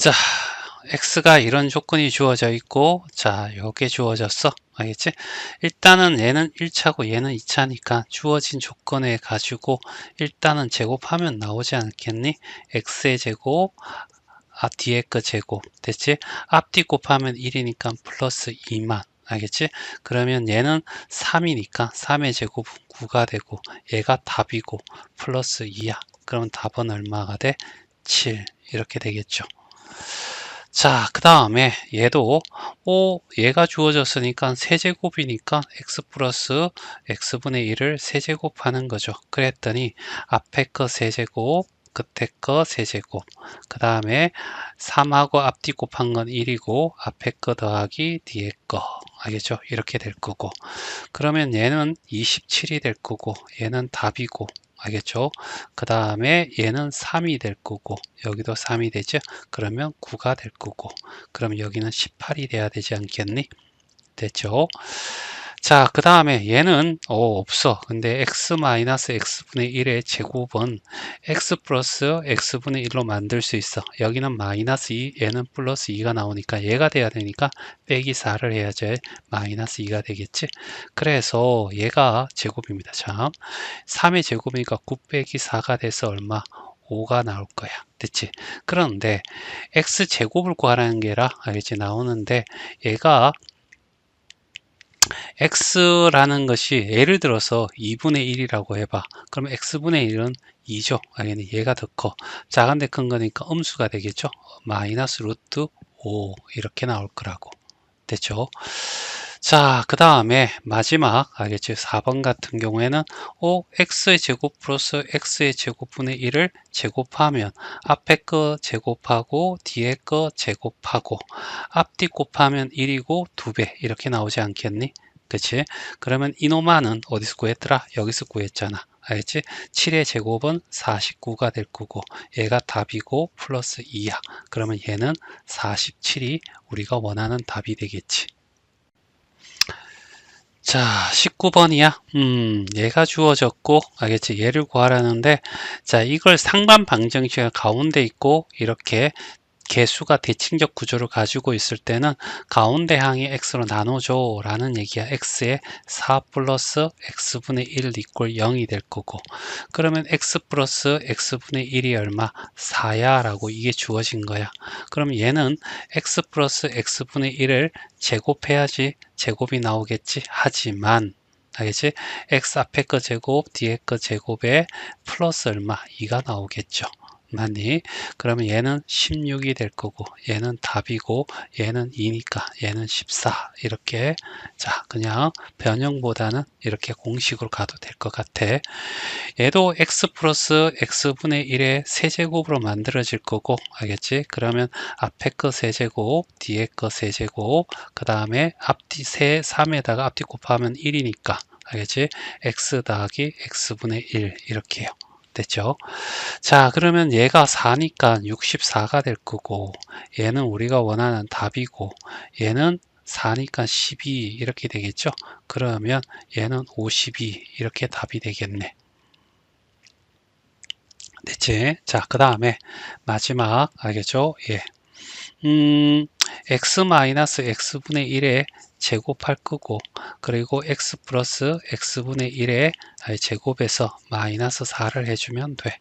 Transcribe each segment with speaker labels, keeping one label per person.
Speaker 1: 자, x가 이런 조건이 주어져 있고, 자, 요게 주어졌어. 알겠지? 일단은 얘는 1차고 얘는 2차니까 주어진 조건에 가지고 일단은 제곱하면 나오지 않겠니? x의 제곱, 뒤에 거 제곱. 됐지? 앞뒤 곱하면 1이니까 플러스 2만. 알겠지? 그러면 얘는 3이니까 3의 제곱은 9가 되고 얘가 답이고 플러스 2야. 그럼 답은 얼마가 돼? 7. 이렇게 되겠죠. 자, 그 다음에 얘도 얘가 주어졌으니까 세제곱이니까 x 플러스 x분의 1을 세제곱하는 거죠. 그랬더니 앞에 거 세제곱, 끝에 거 세제곱, 그 다음에 3하고 앞뒤 곱한 건 1이고 앞에 거 더하기 뒤에 거, 알겠죠? 이렇게 될 거고, 그러면 얘는 27이 될 거고 얘는 답이고, 알겠죠? 그 다음에 얘는 3이 될 거고 여기도 3이 되죠? 그러면 9가 될 거고, 그럼 여기는 18이 돼야 되지 않겠니? 됐죠? 자, 그 다음에 얘는 없어. 근데 x-x분의 1의 제곱은 x 플러스 x분의 1로 만들 수 있어. 여기는 마이너스 2, 얘는 플러스 2가 나오니까 얘가 돼야 되니까 빼기 4를 해야지 마이너스 2가 되겠지. 그래서 얘가 제곱입니다. 자, 3의 제곱이니까 9 빼기 4가 돼서 얼마? 5가 나올 거야. 됐지? 그런데 x제곱을 구하라는 게라 알겠지? 나오는데 얘가 x라는 것이 예를 들어서 2분의 1이라고 해봐. 그럼 x분의 1은 2죠. 알겠니? 얘가 더 커. 작은데 큰 거니까 음수가 되겠죠. 마이너스 루트 5 이렇게 나올 거라고. 됐죠? 자, 그 다음에 마지막 알겠죠? 4번 같은 경우에는 x의 제곱 플러스 x의 제곱분의 1을 제곱하면 앞에 거 제곱하고 뒤에 거 제곱하고 앞뒤 곱하면 1이고 2배 이렇게 나오지 않겠니? 그치? 그러면 이노마는 어디서 구했더라? 여기서 구했잖아. 알겠지? 7의 제곱은 49가 될 거고 얘가 답이고 플러스 2야. 그러면 얘는 47이 우리가 원하는 답이 되겠지. 자, 19번이야. 얘가 주어졌고, 알겠지? 얘를 구하라는데, 자, 이걸 상반 방정식의 가운데 있고, 이렇게 개수가 대칭적 구조를 가지고 있을 때는 가운데 항이 x로 나눠줘 라는 얘기야. x에 4 플러스 x분의 1 이꼴 0이 될 거고, 그러면 x 플러스 x분의 1이 얼마? 4야 라고 이게 주어진 거야. 그럼 얘는 x 플러스 x분의 1을 제곱해야지 제곱이 나오겠지. 하지만 알겠지? x 앞에 거 제곱 뒤에 거 제곱에 플러스 얼마? 2가 나오겠죠. 맞니? 그러면 얘는 16이 될 거고 얘는 답이고 얘는 2니까 얘는 14 이렇게. 자, 그냥 변형보다는 이렇게 공식으로 가도 될 것 같아. 얘도 x 플러스 x분의 1의 세제곱으로 만들어질 거고 알겠지? 그러면 앞에 거 세제곱 뒤에 거 세제곱 그 다음에 앞뒤 3에다가 앞뒤 곱하면 1이니까 알겠지? x 더하기 x분의 1 이렇게요. 됐죠? 자, 그러면 얘가 4니까 64가 될 거고 얘는 우리가 원하는 답이고 얘는 4니까 12 이렇게 되겠죠? 그러면 얘는 52 이렇게 답이 되겠네. 됐지? 자, 그 다음에 마지막 알겠죠? 예. x-x분의 1에 제곱할 거고 그리고 x 플러스 x분의 1에 제곱해서 마이너스 4를 해주면 돼.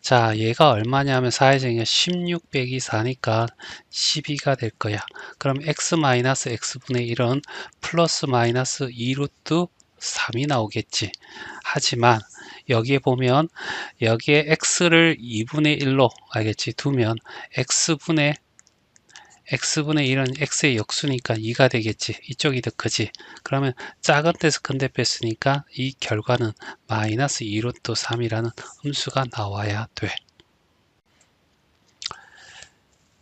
Speaker 1: 자, 얘가 얼마냐면 4의 제곱이 16 빼기 4니까 12가 될 거야. 그럼 x-x분의 1은 플러스 마이너스 2루트 3이 나오겠지. 하지만 여기에 보면 여기에 x를 2분의 1로 알겠지? 두면 x분의 1은 x의 역수니까 2가 되겠지. 이쪽이 더 크지. 그러면 작은 데서 큰 데 뺐으니까 이 결과는 마이너스 2루트 3이라는 음수가 나와야 돼.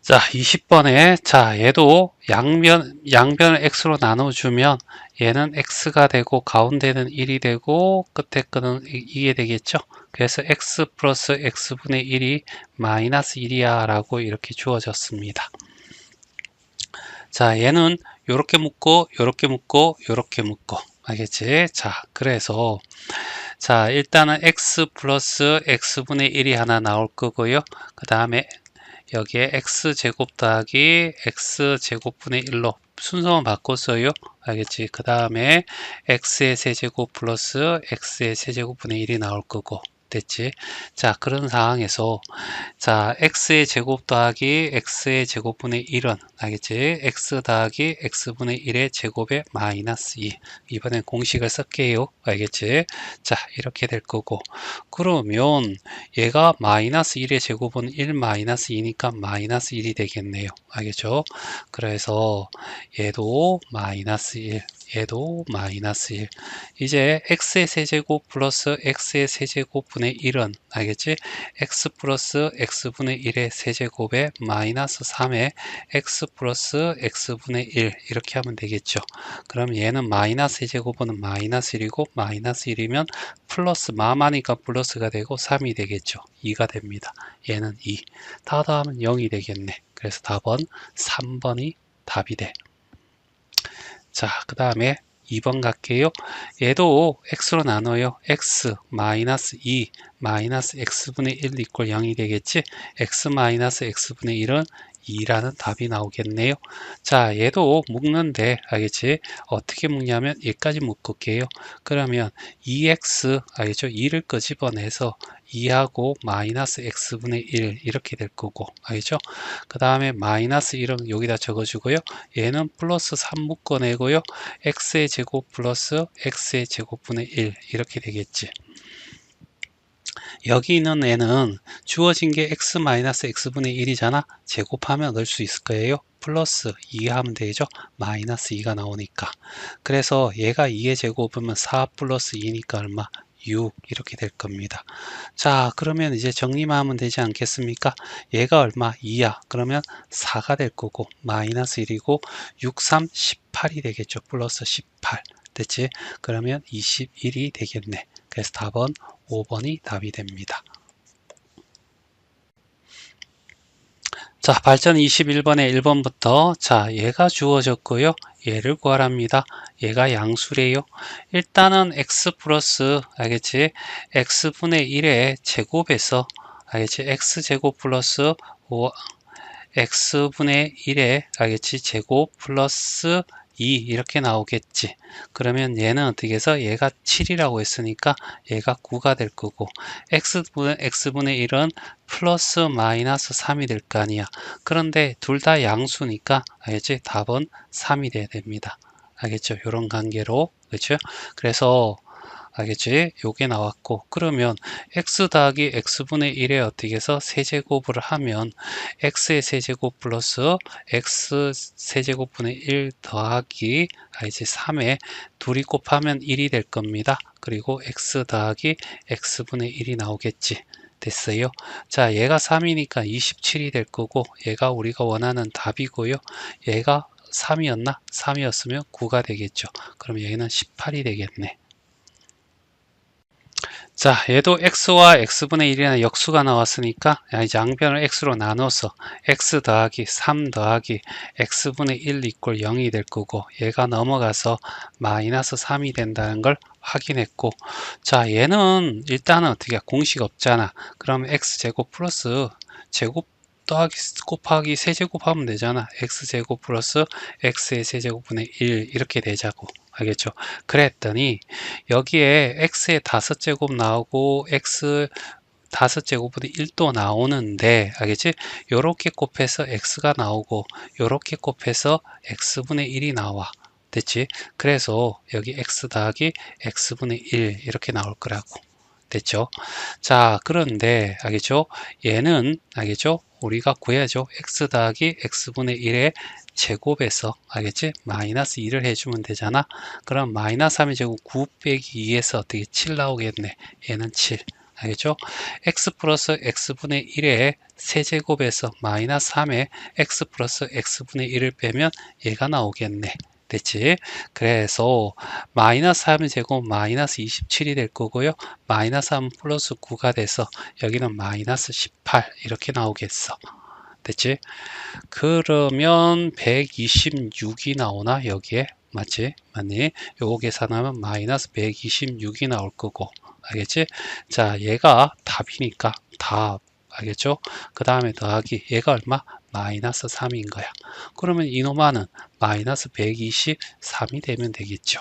Speaker 1: 자, 20번에 자, 얘도 양변을 x로 나눠주면 얘는 x가 되고 가운데는 1이 되고 끝에 거는 2게 되겠죠. 그래서 x 플러스 x분의 1이 마이너스 1이야 라고 이렇게 주어졌습니다. 자, 얘는 요렇게 묶고 요렇게 묶고 요렇게 묶고 알겠지? 자, 그래서 자, 일단은 x 플러스 x분의 1이 하나 나올 거고요. 그 다음에 여기에 x제곱 더하기 x제곱분의 1로 순서만 바꿨어요. 알겠지? 그 다음에 x의 세제곱 플러스 x의 세제곱분의 1이 나올 거고. 됐지? 자, 그런 상황에서 자, x의 제곱 더하기 x의 제곱분의 1은 알겠지? x 더하기 x분의 1의 제곱에 마이너스 2. 이번엔 공식을 쓸게요. 알겠지? 자, 이렇게 될 거고. 그러면 얘가 마이너스 1의 제곱은 1 마이너스 2니까 마이너스 1이 되겠네요. 알겠죠? 그래서 얘도 마이너스 1. 얘도 마이너스 1. 이제 x의 세제곱 플러스 x의 세제곱분의 1은 알겠지? x 플러스 x분의 1의 세제곱에 마이너스 3의 x 플러스 x분의 1 이렇게 하면 되겠죠. 그럼 얘는 마이너스 세제곱은 마이너스 1이고 마이너스 1이면 플러스 마마니까 플러스가 되고 3이 되겠죠. 2가 됩니다. 얘는 2. 다 더하면 0이 되겠네. 그래서 답은 3번이 답이 돼. 자, 그 다음에 2번 갈게요. 얘도 x로 나눠요. x 마이너스 2 마이너스 x분의 1 이퀄 0이 되겠지? x 마이너스 x분의 1은 2라는 답이 나오겠네요. 자, 얘도 묶는데 알겠지? 어떻게 묶냐면 얘까지 묶을게요. 그러면 2x 알겠죠? 2를 끄집어내서 2하고 마이너스 x분의 1 이렇게 될 거고 알겠죠? 그 다음에 마이너스 1은 여기다 적어주고요. 얘는 플러스 3 묶어내고요. x의 제곱 플러스 x의 제곱분의 1 이렇게 되겠지. 여기 있는 애는 주어진 게 x 마이너스 x분의 1이잖아. 제곱하면 넣을 수 있을 거예요. 플러스 2 하면 되죠. 마이너스 2가 나오니까. 그래서 얘가 2의 제곱이면 4 플러스 2니까 얼마? 6 이렇게 될 겁니다. 자, 그러면 이제 정리만 하면 되지 않겠습니까? 얘가 얼마? 2야. 그러면 4가 될 거고 마이너스 1이고 6, 3, 18이 되겠죠. 플러스 18 됐지? 그러면 21이 되겠네. 그래서 답은 5번이 답이 됩니다. 자, 발전 21번에 1번부터 자, 얘가 주어졌고요. 얘를 구하랍니다. 얘가 양수래요. 일단은 x 플러스 알겠지? x분의 1의 제곱에서 알겠지? x제곱 플러스 x분의 1의 알겠지? 제곱 플러스 2 이렇게 나오겠지. 그러면 얘는 어떻게 해서 얘가 7이라고 했으니까 얘가 9가 될 거고 x분의 1은 플러스 마이너스 3이 될 거 아니야. 그런데 둘 다 양수니까 알겠지? 답은 3이 돼야 됩니다. 알겠죠? 이런 관계로 그렇죠? 그래서 알겠지? 요게 나왔고 그러면 x 더하기 x분의 1에 어떻게 해서 세제곱을 하면 x의 세제곱 플러스 x 세제곱분의 1 더하기 이제 3에 둘이 곱하면 1이 될 겁니다. 그리고 x 더하기 x분의 1이 나오겠지. 됐어요. 자, 얘가 3이니까 27이 될 거고 얘가 우리가 원하는 답이고요. 얘가 3이었나? 3이었으면 9가 되겠죠. 그럼 얘는 18이 되겠네. 자, 얘도 x와 x분의 1이라는 역수가 나왔으니까 이제 양변을 x로 나눠서 x 더하기 3 더하기 x분의 1 이퀄 0이 될 거고 얘가 넘어가서 마이너스 3이 된다는 걸 확인했고 자, 얘는 일단은 어떻게 공식 없잖아. 그럼 x제곱 플러스 제곱 더하기 곱하기 세제곱하면 되잖아. x제곱 플러스 x의 세제곱분의 1 이렇게 되자고. 알겠죠? 그랬더니 여기에 x의 5제곱 나오고 x 5제곱분의 1도 나오는데 알겠지? 요렇게 곱해서 x가 나오고 요렇게 곱해서 x분의 1이 나와. 됐지? 그래서 여기 x 더하기 x분의 1 이렇게 나올 거라고. 됐죠? 자, 그런데 알겠죠? 얘는 알겠죠? 우리가 구해야죠. x 더하기 x분의 1의 제곱에서 알겠지? 마이너스 2를 해주면 되잖아. 그럼 마이너스 3의 제곱 9 빼기 2에서 어떻게 7 나오겠네. 얘는 7. 알겠죠? x 플러스 x분의 1의 세제곱에서 마이너스 3의 x 플러스 x분의 1을 빼면 얘가 나오겠네. 됐지? 그래서 마이너스 3의 제곱 마이너스 27이 될 거고요. 마이너스 3 플러스 9가 돼서 여기는 마이너스 18 이렇게 나오겠어. 됐지? 그러면 126이 나오나 여기에? 맞지? 맞니? 요거 계산하면 마이너스 126이 나올 거고 알겠지? 자, 얘가 답이니까 답 알겠죠? 그 다음에 더하기 얘가 얼마? 마이너스 3인 거야. 그러면 이놈아는 마이너스 123이 되면 되겠죠.